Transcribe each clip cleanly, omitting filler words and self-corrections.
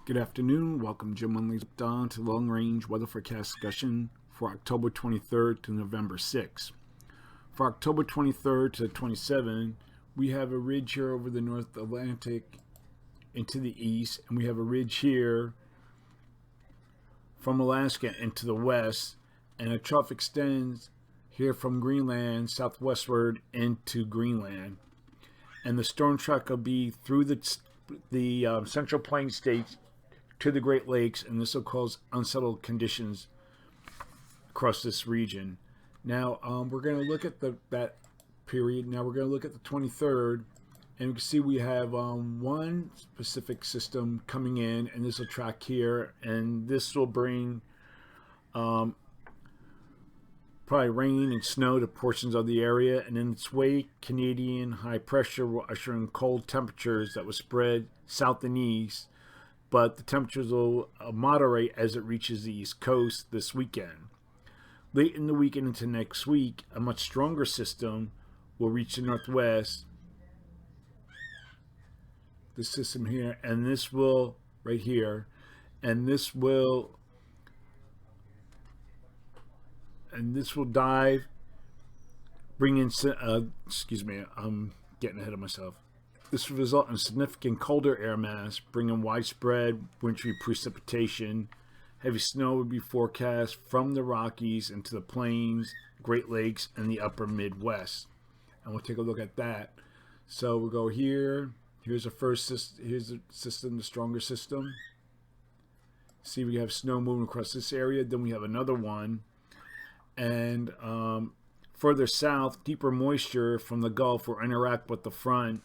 Good afternoon. Welcome Jim Winley's Dawn to Long Range Weather Forecast discussion for October 23rd to November 6th. For October 23rd to 27th, we have a ridge here over the North Atlantic into the east, and we have a ridge here from Alaska into the west, and a trough extends here from Greenland southwestward into Greenland. And the storm track will be through the Central Plains states to the Great Lakes, and this will cause unsettled conditions across this region. Now, we're going to look at that period. Now we're going to look at the 23rd, and you can see we have one specific system coming in, and this will track here, and this will bring probably rain and snow to portions of the area, and in its wake, Canadian high pressure will usher in cold temperatures that will spread south and east, but the temperatures will moderate as it reaches the East Coast this weekend. Late in the week and into next week, a much stronger system will reach the northwest. This system here, and this will, right here, and this will dive, bring in, excuse me, I'm getting ahead of myself. This will result in a significant colder air mass, bringing widespread wintry precipitation. Heavy snow will be forecast from the Rockies into the Plains, Great Lakes, and the upper Midwest. And we'll take a look at that. So we'll go here. Here's the first system. Here's the system, the stronger system. See, we have snow moving across this area. Then we have another one. And further south, deeper moisture from the Gulf will interact with the front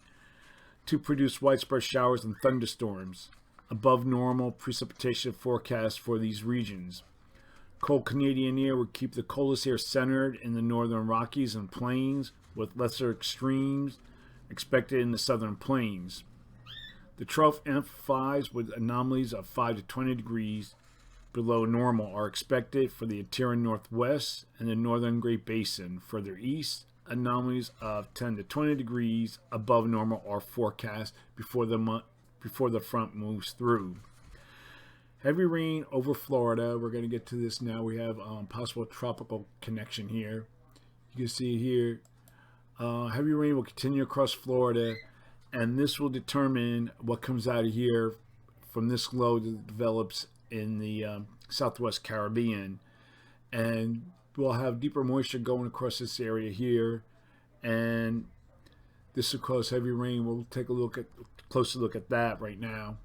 to produce widespread showers and thunderstorms. Above normal precipitation forecast for these regions. Cold Canadian air will keep the coldest air centered in the northern Rockies and Plains, with lesser extremes expected in the southern Plains. The trough amplifies with anomalies of 5 to 20 degrees below normal are expected for the interior Northwest and the northern Great Basin. Further east, anomalies of 10 to 20 degrees above normal are forecast before the front moves through. Heavy rain over Florida. We're going to get to this now. We have possible tropical connection here. You can see here, heavy rain will continue across Florida, and this will determine what comes out of here from this low that develops in the Southwest Caribbean. And we'll have deeper moisture going across this area here, and this will cause heavy rain. We'll take a closer look at that right now.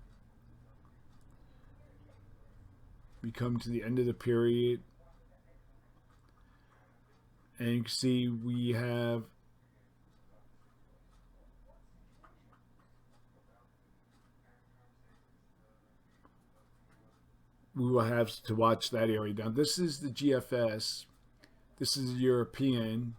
We come to the end of the period, and you can see we will have to watch that area. Now, this is the GFS. This is the European.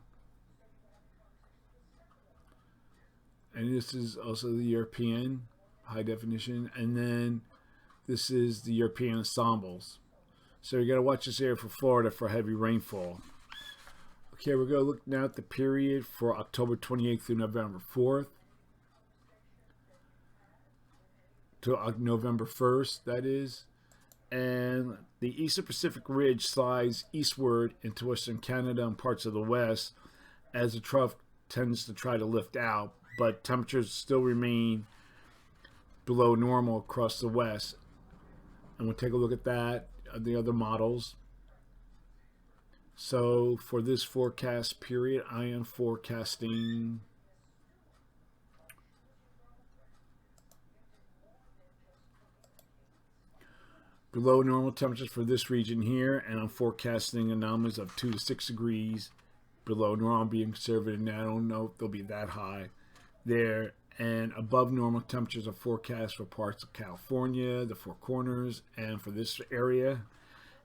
And this is also the European high definition. And then this is the European ensembles. So you got to watch this area for Florida for heavy rainfall. Okay, we're going to look now at the period for October 28th through November 4th. To November 1st, that is. And the Eastern Pacific Ridge slides eastward into Western Canada and parts of the West as the trough tends to try to lift out, but temperatures still remain below normal across the West. And we'll take a look at that, the other models. So for this forecast period, I am forecasting below normal temperatures for this region here, and I'm forecasting anomalies of 2 to 6 degrees below normal. I'm being conservative now. I don't know if they'll be that high there. And above normal temperatures are forecast for parts of California, the Four Corners, and for this area.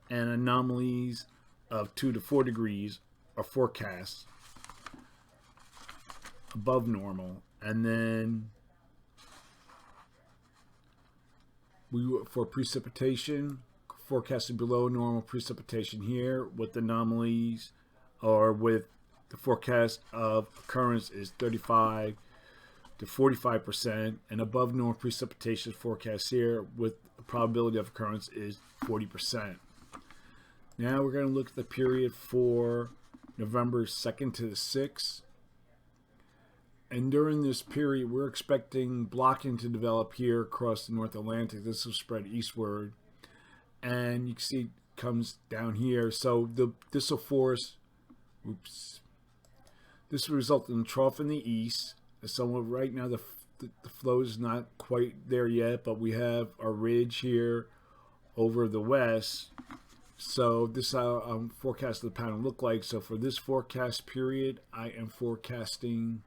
And anomalies of 2 to 4 degrees are forecast above normal. And then for precipitation, forecasted below normal precipitation here with anomalies or with The forecast of occurrence is 35 to 45%, and above normal precipitation forecast here with the probability of occurrence is 40%. Now we're going to look at the period for November 2nd to the 6th. And during this period, we're expecting blocking to develop here across the North Atlantic. This will spread eastward. And you can see it comes down here. So this will force, this will result in a trough in the east. So right now the flow is not quite there yet, but we have a ridge here over the west. So this is how forecast of the pattern look like. So for this forecast period, I am forecasting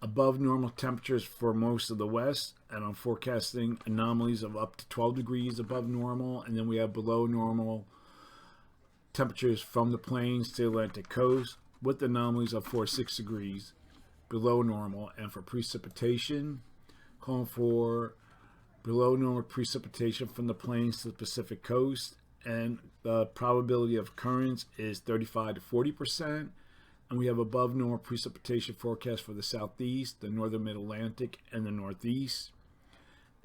above normal temperatures for most of the west, and I'm forecasting anomalies of up to 12 degrees above normal, and then we have below normal temperatures from the plains to the Atlantic coast with anomalies of 4 to 6 degrees below normal. And for precipitation, calling for below normal precipitation from the plains to the Pacific coast, and the probability of occurrence is 35 to 40%. And we have above normal precipitation forecast for the southeast, the northern mid-Atlantic, and the northeast.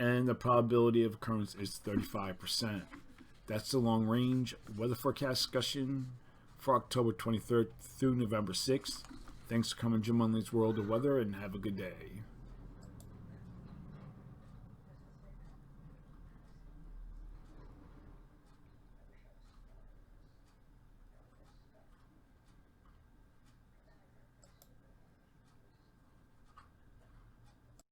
And the probability of occurrence is 35%. That's the long range weather forecast discussion for October 23rd through November 6th. Thanks for coming to Jim Munley's World of Weather, and have a good day.